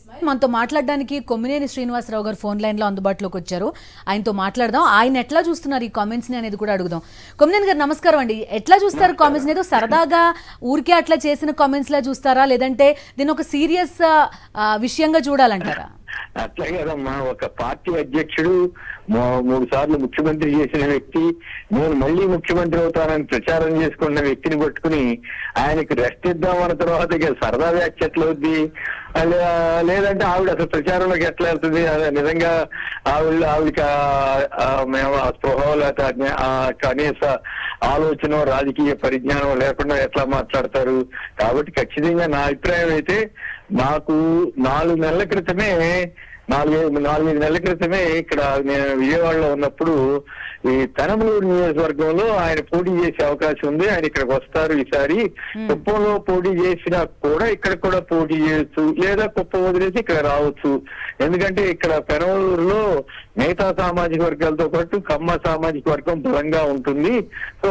మనతో మాట్లాడడానికి కొమ్మినేని శ్రీనివాసరావు గారు ఫోన్ లైన్ లో అందుబాటులోకి వచ్చారు. ఆయనతో మాట్లాడదాం. ఆయన ఎట్లా చూస్తున్నారు ఈ కామెంట్స్ ని అనేది కూడా అడుగుదాం. కొమ్మినేని గారు నమస్కారం అండి. ఎట్లా చూస్తారు కామెంట్స్? ఏదో సరదాగా ఊరికే అట్లా చేసిన కామెంట్స్ లా చూస్తారా, లేదంటే దీని ఒక సీరియస్ విషయంగా చూడాలంటారా? అట్లా కదమ్మా, ఒక పార్టీ అధ్యక్షుడు 3 సార్లు ముఖ్యమంత్రి చేసిన వ్యక్తి, నేను మళ్ళీ ముఖ్యమంత్రి అవుతానని ప్రచారం చేసుకున్న వ్యక్తిని పట్టుకుని ఆయనకి రెస్ట్ ఇద్దామన్న తర్వాత ఇక సరదా వ్యాఖ్య ఎట్లా అవుద్ది? లేదంటే ఆవిడ అసలు ప్రచారంలోకి ఎట్లా వెళ్తుంది? నిజంగా ఆవిడకి మేము స్పృహ లేకపోతే కనీస ఆలోచన రాజకీయ పరిజ్ఞానం లేకుండా ఎట్లా మాట్లాడతారు? కాబట్టి ఖచ్చితంగా నా అభిప్రాయం అయితే మాకు 4 నెలల క్రితమే 4-5 నెలల క్రితమే ఇక్కడ నేను విజయవాడలో ఉన్నప్పుడు ఈ పెనమలూరు నియోజకవర్గంలో ఆయన పోటీ చేసే అవకాశం ఉంది. ఆయన ఇక్కడికి వస్తారు ఈసారి. కుప్పంలో పోటీ చేసినా కూడా ఇక్కడ కూడా పోటీ చేయొచ్చు, లేదా కుప్పం వదిలేసి ఇక్కడ రావచ్చు. ఎందుకంటే ఇక్కడ పెనమలూరులో మిగతా సామాజిక వర్గాలతో పాటు కమ్మ సామాజిక వర్గం బలంగా ఉంటుంది. సో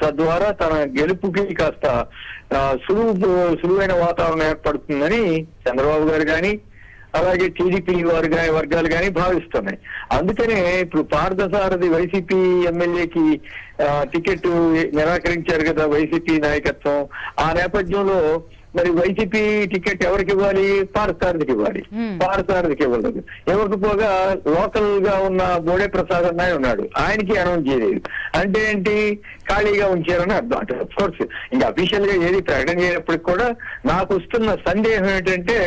తద్వారా తన గెలుపుకి కాస్త సులువైన వాతావరణం ఏర్పడుతుందని చంద్రబాబు గారు కానీ అలాగే టీడీపీ వర్గాలు కానీ భావిస్తున్నాయి. అందుకనే ఇప్పుడు పార్థసారథి వైసీపీ ఎమ్మెల్యేకి టికెట్ నిరాకరించారు కదా వైసీపీ నాయకత్వం. ఆ నేపథ్యంలో మరి వైసీపీ టికెట్ ఎవరికి ఇవ్వాలి? పార్థసారథికి ఇవ్వాలి. పార్థసారథికి ఇవ్వలేదు. ఇవ్వకపోగా లోకల్ గా ఉన్న బోడే ప్రసాద్ అన్నయ్య ఉన్నాడు, ఆయనకి అనౌన్స్ చేయలేదు. అంటే ఏంటి? ఖాళీగా ఉంచారని అర్థం. అంటే అఫ్కోర్స్ ఇంకా అఫీషియల్ గా ఏది ప్రకటన చేయనప్పటికి కూడా నాకు వస్తున్న సందేహం ఏంటంటే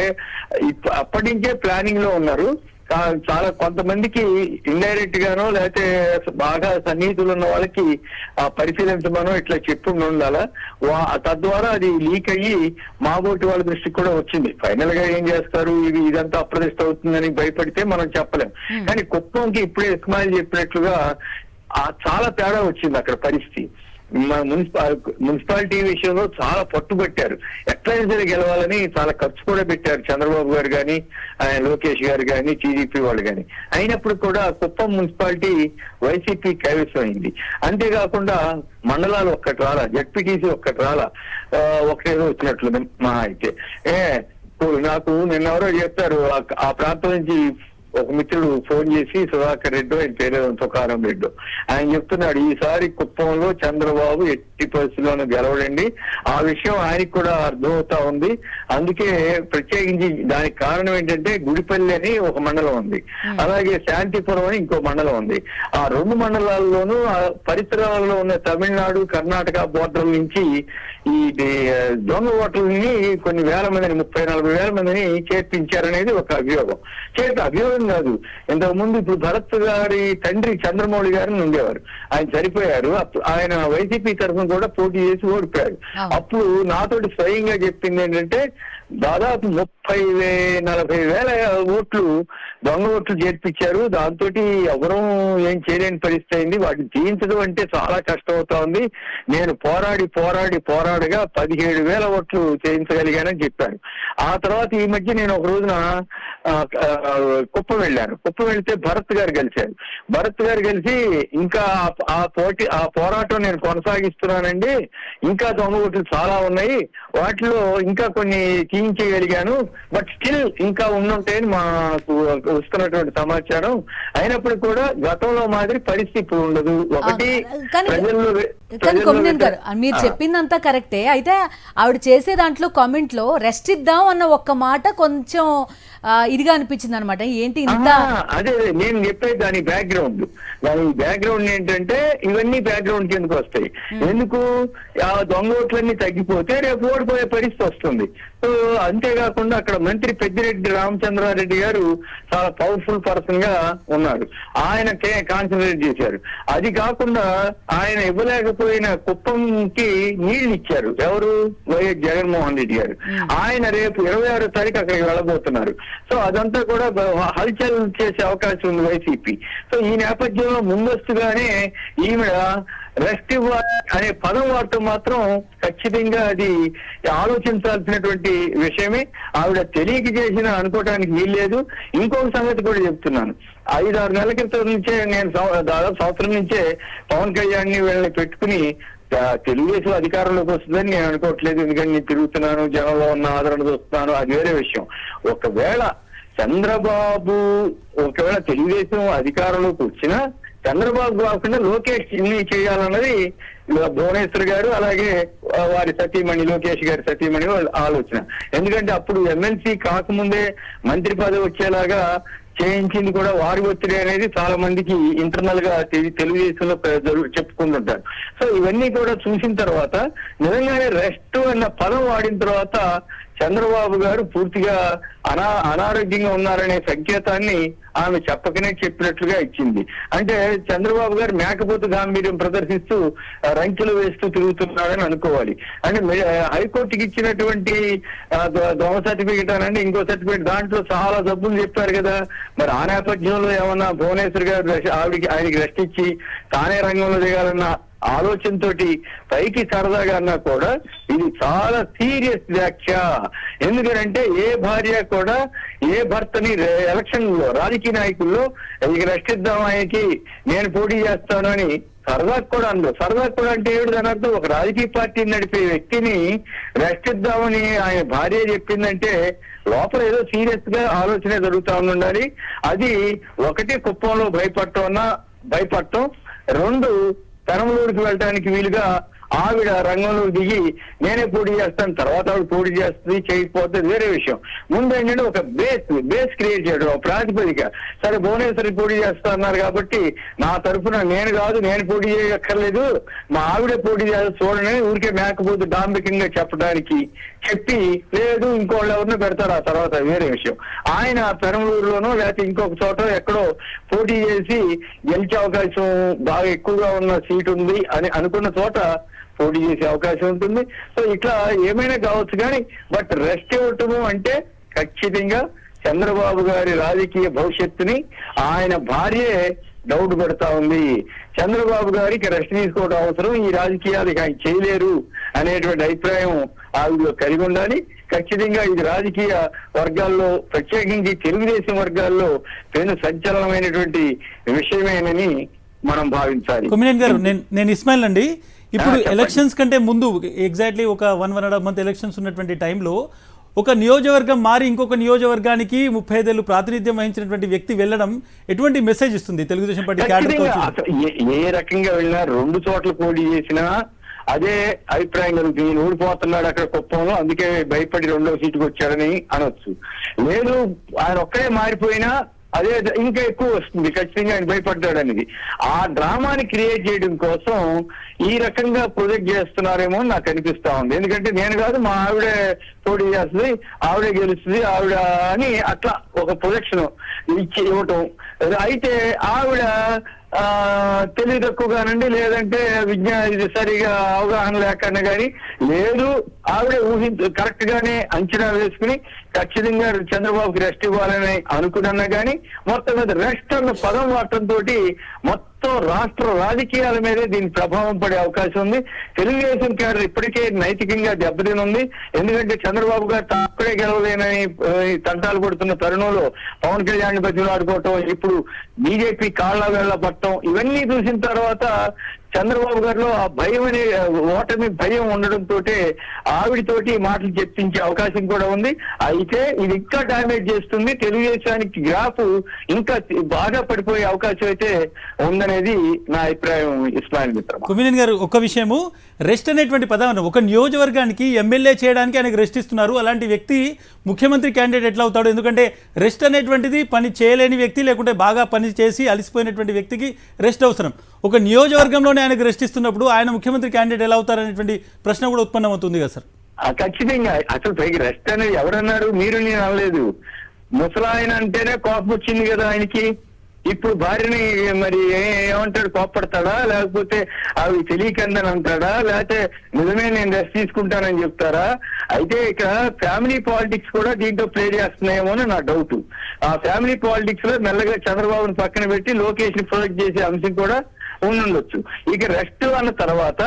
అప్పటి నుంచే ప్లానింగ్ లో ఉన్నారు. చాలా కొంతమందికి ఇండైరెక్ట్ గానో లేకపోతే బాగా సన్నిహితులు ఉన్న వాళ్ళకి పరిశీలించమనో ఇట్లా చెప్పు ఉండాలా. తద్వారా అది లీక్ అయ్యి మాబోటి వాళ్ళ దృష్టికి కూడా వచ్చింది. ఫైనల్ గా ఏం చేస్తారు, ఇదంతా అప్రదిష్ట అవుతుందని భయపడితే మనం చెప్పలేం. కానీ కుప్పంకి ఇప్పుడే ఇస్మాయిల్ చెప్పినట్లుగా చాలా తేడా వచ్చింది అక్కడ పరిస్థితి. మున్సిపాలిటీ విషయంలో చాలా పట్టుబట్టారు. ఎట్లయినా సరే గెలవాలని చాలా ఖర్చు కూడా పెట్టారు చంద్రబాబు గారు కానీ లోకేష్ గారు కానీ టీడీపీ వాళ్ళు కానీ. అయినప్పుడు కూడా కుప్పం మున్సిపాలిటీ వైసీపీ కైవసం అయింది. అంతేకాకుండా మండలాలు ఒక్కటి రాలా, జడ్పీటీసీ ఒక్కటి రాలా, ఒకటేదో వచ్చినట్లు మా అయితే. నాకు నిన్నెవరో చెప్తారు, ఆ ప్రాంతం నుంచి ఒక మిత్రుడు ఫోన్ చేసి, సుధాకర్ రెడ్డి ఆయన పేరు తుకారం రెడ్డి, ఆయన చెప్తున్నాడు ఈసారి కుప్పంలో చంద్రబాబు ఎట్టి పరిస్థితుల్లోనూ గెలవడండి. ఆ విషయం ఆయనకి కూడా అర్థమవుతా ఉంది. అందుకే ప్రత్యేకించి దానికి కారణం ఏంటంటే గుడిపల్లి అని ఒక మండలం ఉంది, అలాగే శాంతిపురం అని ఇంకో మండలం ఉంది. ఆ 2 మండలాల్లోనూ పరిసరాల్లో ఉన్న తమిళనాడు కర్ణాటక బోర్డర్ నుంచి ఈ దొంగ ఓటర్లని కొన్ని వేల మందిని 30-40 వేల మందిని చేర్పించారనేది ఒక అభియోగం. అభియోగం కాదు, ఇంతకు ముందు ఇప్పుడు భరత్ గారి తండ్రి చంద్రమౌళి గారిని ఉండేవారు, ఆయన చనిపోయారు. ఆయన వైసీపీ తరఫున కూడా పోటీ చేసి ఓడిపోయారు. అప్పుడు నాతోటి స్వయంగా చెప్పింది ఏంటంటే దాదాపు 30-40 వేల ఓట్లు దొంగ ఓట్లు చేర్పించారు. దాంతో ఎవరూ ఏం చేయలేని పరిస్థితి అయింది. వాటిని తీయించడం అంటే చాలా కష్టం అవుతా ఉంది. నేను పోరాడగా 17,000 ఓట్లు చేయించగలిగానని చెప్పాను. ఆ తర్వాత ఈ మధ్య నేను ఒక రోజున కుప్పం వెళ్ళాను. కుప్పం వెళ్తే భరత్ గారు కలిసి ఇంకా ఆ పోరాటం నేను కొనసాగిస్తున్నానండి, ఇంకా దొంగ ఓట్లు చాలా ఉన్నాయి, వాటిలో ఇంకా కొన్ని తీయించగలిగాను, బట్ స్టిల్ ఇంకా ఉండుంటాయని మాకు వస్తున్నటువంటి సమాచారం. అయినప్పుడు కూడా గతంలో మాదిరి పరిస్థితి ఇప్పుడు ఉండదు. ఒకటి మీరు చెప్పిందంతా కరెక్టే. అయితే ఆవిడ చేసే దాంట్లో కామెంట్ లో రెస్ట్ ఇద్దాం అన్న ఒక్క మాట కొంచెం ఇదిగా అనిపించింది అనమాట. ఏంటి ఇంత? అదే నేను చెప్పేది దాని బ్యాక్గ్రౌండ్ ఏంటంటే ఇవన్నీ బ్యాక్గ్రౌండ్ కిందకు వస్తాయి. ఎందుకు? ఆ దొంగ ఓట్లన్నీ తగ్గిపోతే రేపు ఓడిపోయే పరిస్థితి వస్తుంది. సో అంతేకాకుండా అక్కడ మంత్రి పెద్దిరెడ్డి రామచంద్రారెడ్డి గారు చాలా పవర్ఫుల్ పర్సన్ గా ఉన్నారు, ఆయన కాన్సన్ట్రేట్ చేశారు. అది కాకుండా ఆయన ఇవ్వలేకపోయిన కుప్పంకి నీళ్లు ఇచ్చారు ఎవరు? వైఎస్ జగన్మోహన్ రెడ్డి గారు. ఆయన రేపు 26వ తారీఖు అక్కడికి వెళ్ళబోతున్నారు. సో అదంతా కూడా హల్చల్ చేసే అవకాశం ఉంది వైసీపీ. సో ఈ నేపథ్యంలో ముందస్తుగానే ఈమె రెస్ట్ ఇవ్వాలి అనే పదం వాడటం మాత్రం ఖచ్చితంగా అది ఆలోచించాల్సినటువంటి విషయమే. ఆవిడ తెలియక చేసిన అనుకోవడానికి వీల్లేదు. ఇంకొక సంగతి కూడా చెప్తున్నాను, 5-6 నెలల క్రితం నుంచే నేను దాదాపు సంవత్సరం నుంచే పవన్ కళ్యాణ్ ని వీళ్ళని పెట్టుకుని తెలుగుదేశం అధికారంలోకి వస్తుందని నేను అనుకోవట్లేదు. ఎందుకంటే నేను తిరుగుతున్నాను, జనంలో ఉన్న ఆదరణ చూస్తున్నాను, అది వేరే విషయం. ఒకవేళ చంద్రబాబు తెలుగుదేశం అధికారంలోకి వచ్చినా చంద్రబాబు కాకుండా లోకేష్ ని చేయాలన్నది భువనేశ్వర్ గారు అలాగే వారి సతీమణి లోకేష్ గారి సతీమణి వాళ్ళ ఆలోచన. ఎందుకంటే అప్పుడు ఎమ్మెల్సీ కాకముందే మంత్రి పదవి వచ్చేలాగా చేయించింది కూడా వారి ఒత్తిడి అనేది చాలా మందికి ఇంటర్నల్ గా తెలుగుదేశంలో చెప్పుకుంటుంటారు. సో ఇవన్నీ కూడా చూసిన తర్వాత నిజంగానే రెస్ట్ అన్న పదం వాడిన తర్వాత చంద్రబాబు గారు పూర్తిగా అనారోగ్యంగా ఉన్నారనే సంకేతాన్ని ఆమె చెప్పకనే చెప్పినట్లుగా ఇచ్చింది. అంటే చంద్రబాబు గారు మేకపోతు గాంభీర్యం ప్రదర్శిస్తూ రంకెలు వేస్తూ తిరుగుతున్నారని అనుకోవాలి. అంటే హైకోర్టుకి ఇచ్చినటువంటి దొంగ సర్టిఫికేట్ అనండి ఇంకో సర్టిఫికేట్ దాంట్లో చాలా జబ్బులు చెప్పారు కదా. మరి ఆ నేపథ్యంలో ఏమన్నా భువనేశ్వర్ గారు ఆయనకి రెస్ట్ ఇచ్చి తానే రంగంలో దిగాలన్న ఆలోచనతోటి పైకి సరదాగా అన్నా కూడా ఇది చాలా సీరియస్ వ్యాఖ్య. ఎందుకంటే ఏ భార్య కూడా ఏ భర్తని ఎలక్షన్ లో రాజకీయ నాయకుల్లో ఇక రెస్ట్ ఇద్దాం ఆయనకి నేను పోటీ చేస్తాను అని సరదాకు కూడా అందు. సరదాకు కూడా అంటే ఏమిటి దాని అర్థం? ఒక రాజకీయ పార్టీని నడిపే వ్యక్తిని రెస్ట్ ఇద్దామని ఆయన భార్య చెప్పిందంటే లోపల ఏదో సీరియస్ గా ఆలోచన జరుగుతా ఉండాలి. అది ఒకటి కుప్పంలో భయపడటం, రెండు పెనమలూరుకి వెళ్ళడానికి వీలుగా ఆవిడ రంగంలో దిగి నేనే పోటీ చేస్తాను, తర్వాత ఆవిడ పోటీ చేస్తుంది చేయకపోతే వేరే విషయం. ముందు ఏంటంటే ఒక బేస్ క్రియేట్ చేయడం, ఒక ప్రాతిపదిక. సరే భువనేశ్వరి పోటీ చేస్తా అన్నారు కాబట్టి నా తరఫున నేను పోటీ చేయక్కర్లేదు, మా ఆవిడే పోటీ చేస్తా చూడని ఊరికే మేకపోతే డాంబికంగా చెప్పడానికి చెప్పి లేదు ఇంకోళ్ళు ఎవరినో పెడతారు ఆ తర్వాత వేరే విషయం. ఆయన పెనమలూరులోనో లేకపోతే ఇంకొక చోట ఎక్కడో పోటీ చేసి గెలిచే అవకాశం బాగా ఎక్కువగా ఉన్న సీట్ ఉంది అని అనుకున్న చోట పోటీ చేసే అవకాశం ఉంటుంది. సో ఇట్లా ఏమైనా కావచ్చు కానీ బట్ రెస్ట్ ఇవ్వటము అంటే ఖచ్చితంగా చంద్రబాబు గారి రాజకీయ భవిష్యత్తుని ఆయన భార్యే డౌట్ పెడతా ఉంది. చంద్రబాబు గారికి రెస్ట్ తీసుకోవడం అవసరం, ఈ రాజకీయాలు ఆయన చేయలేరు అనేటువంటి అభిప్రాయం ఆవిడలో కలిగి ఉండాలి. ఖచ్చితంగా ఇది రాజకీయ వర్గాల్లో ప్రత్యేకించి తెలుగుదేశం వర్గాల్లో పెను సంచలనమైనటువంటి విషయమేనని మనం భావించాలి. కొమ్మినేని గారు, నేను ఇస్మాయిల్ అండి. ఇప్పుడు ఎలక్షన్స్ కంటే ముందు ఎగ్జాక్ట్లీ ఒక 1.5 మంత్ ఎలక్షన్స్ ఉన్నటువంటి టైంలో ఒక నియోజకవర్గం మారి ఇంకొక నియోజకవర్గానికి 35 ఏళ్ళు ప్రాతినిధ్యం వహించినటువంటి వ్యక్తి వెళ్ళడం ఎటువంటి మెసేజ్ ఇస్తుంది తెలుగుదేశం పార్టీ? ఏ రకంగా వెళ్ళినా 2 చోట్ల పోటీ చేసినా అదే అభిప్రాయం కలుగుతుంది. ఈయన ఊడిపోతున్నాడు అక్కడ కుప్పంలో, అందుకే భయపడి 2వ సీటుకు వచ్చాడని అనొచ్చు. లేదు ఆయన ఒక్కడే మారిపోయినా అదే ఇంకా ఎక్కువ వస్తుంది, ఖచ్చితంగా ఆయన భయపడ్డాడు అనేది. ఆ డ్రామాని క్రియేట్ చేయడం కోసం ఈ రకంగా ప్రొజెక్ట్ చేస్తున్నారేమో నాకు అనిపిస్తా ఉంది. ఎందుకంటే నేను కాదు మా ఆవిడే పోటీ చేస్తుంది, ఆవిడే గెలుస్తుంది, ఆవిడ అని అట్లా ఒక ప్రొజెక్షన్ ఇవ్వటం. అయితే ఆవిడ తెలివి తక్కువగానండి, లేదంటే ఇది సరిగా అవగాహన లేకుండా కానీ లేదు ఆవిడే కరెక్ట్ గానే అంచనా వేసుకుని ఖచ్చితంగా చంద్రబాబుకి రెస్ట్ ఇవ్వాలని అనుకున్నా కానీ మొత్తం మీద రెస్ట్ అన్న పదం వాడటంతో మొత్తం రాష్ట్ర రాజకీయాల మీదే దీని ప్రభావం పడే అవకాశం ఉంది. తెలుగుదేశం క్యాడర్ ఇప్పటికే నైతికంగా దెబ్బతినుంది. ఎందుకంటే చంద్రబాబు గారు తాక్కడే గెలవలేనని తంటాలు పడుతున్న తరుణంలో పవన్ కళ్యాణ్ బతిలాడుకోవటం, ఇప్పుడు బీజేపీ కాళ్ళ వేళ్ల పట్టడం, ఇవన్నీ చూసిన తర్వాత చంద్రబాబు గారిలో ఆ భయం అనే ఓటమి భయం ఉండడంతో ఆవిడతోటి మాటలు చెప్పించే అవకాశం కూడా ఉంది. అయితే ఇది ఇంకా డామేజ్ చేస్తుంది, తెలుగుదేశానికి గ్రాఫ్ ఇంకా బాగా పడిపోయే అవకాశం అయితే ఉందనేది నా అభిప్రాయం. ఇస్మాయిల్ మిత్రమా, కొమ్మినేని గారు, ఒక విషయము రెస్ట్ అనేటువంటి పదం ఒక నియోజకవర్గానికి ఎమ్మెల్యే చేయడానికి ఆయనకు రెస్ట్ ఇస్తున్నారు. అలాంటి వ్యక్తి ముఖ్యమంత్రి క్యాండిడేట్ ఎట్లా అవుతాడు? ఎందుకంటే రెస్ట్ అనేటువంటిది పని చేయలేని వ్యక్తి, లేకుంటే బాగా పని చేసి అలసిపోయినటువంటి వ్యక్తికి రెస్ట్ అవసరం. ఒక నియోజకవర్గంలోనే ఆయనకు రెస్ట్ ఇస్తున్నప్పుడు ఆయన ముఖ్యమంత్రి క్యాండిడేట్ ఎలా అవుతారనేటువంటి ప్రశ్న కూడా ఉత్పన్నమవుతుంది కదా సార్? ఖచ్చితంగా. అసలు పైకి రెస్ట్ అనేది ఎవరన్నారు? మీరు నేను అనలేదు. ముసలాయన అంటేనే కోపం వచ్చింది కదా ఆయనకి. ఇప్పుడు భార్యని మరి ఏమంటాడు? కోప్పడతాడా? లేకపోతే అవి తెలియకందని అంటాడా? లేకపోతే నిజమే నేను రెస్ట్ తీసుకుంటానని చెప్తారా? అయితే ఇక్కడ ఫ్యామిలీ పాలిటిక్స్ కూడా దీంట్లో ప్లే చేస్తున్నాయేమో అని నా డౌట్. ఆ ఫ్యామిలీ పాలిటిక్స్ లో మెల్లగా చంద్రబాబుని పక్కన పెట్టి లోకేష్ ని ప్రొజెక్ట్ చేసే అంశం కూడా ఉండొచ్చు. ఇక రెస్ట్ అన్న తర్వాత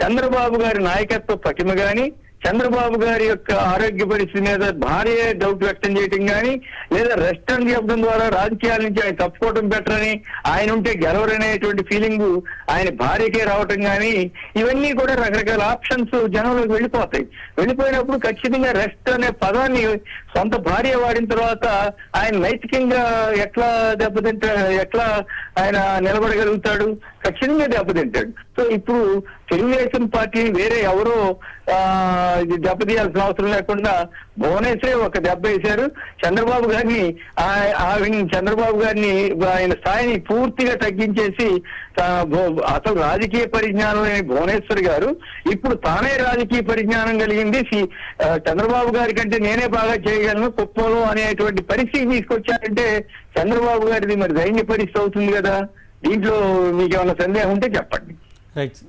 చంద్రబాబు గారి నాయకత్వ పటిమ గాని, చంద్రబాబు గారి యొక్క ఆరోగ్య పరిస్థితి మీద భార్య డౌట్ వ్యక్తం చేయటం కానీ, లేదా రెస్ట్ అని చెప్పడం ద్వారా రాజకీయాల నుంచి ఆయన తప్పుకోవడం బెటర్ అని, ఆయన ఉంటే గెలవరనేటువంటి ఫీలింగ్ ఆయన భార్యకే రావటం కానీ, ఇవన్నీ కూడా రకరకాల ఆప్షన్స్ జనంలోకి వెళ్ళిపోతాయి. వెళ్ళిపోయినప్పుడు ఖచ్చితంగా రెస్ట్ అనే పదాన్ని సొంత భార్య వాడిన తర్వాత ఆయన నైతికంగా ఎట్లా ఎట్లా ఆయన నిలబడగలుగుతాడు? ఖచ్చితంగా దెబ్బతింటాడు. సో ఇప్పుడు తెలుగుదేశం పార్టీ వేరే ఎవరో ఇది దెబ్బతీయాల్సిన అవసరం లేకుండా భువనేశ్వరే ఒక దెబ్బ వేశారు. చంద్రబాబు గారిని ఆయన స్థాయిని పూర్తిగా తగ్గించేసి అసలు రాజకీయ పరిజ్ఞానం లేని భువనేశ్వర్ గారు ఇప్పుడు తానే రాజకీయ పరిజ్ఞానం కలిగింది, చంద్రబాబు గారి కంటే నేనే బాగా చేయగలను కుప్పంలో అనేటువంటి పరిస్థితి తీసుకొచ్చారంటే చంద్రబాబు గారిది మరి దైన్య పరిస్థితి అవుతుంది కదా. దీంట్లో మీకు ఏమైనా సందేహం ఉంటే చెప్పండి. రైట్.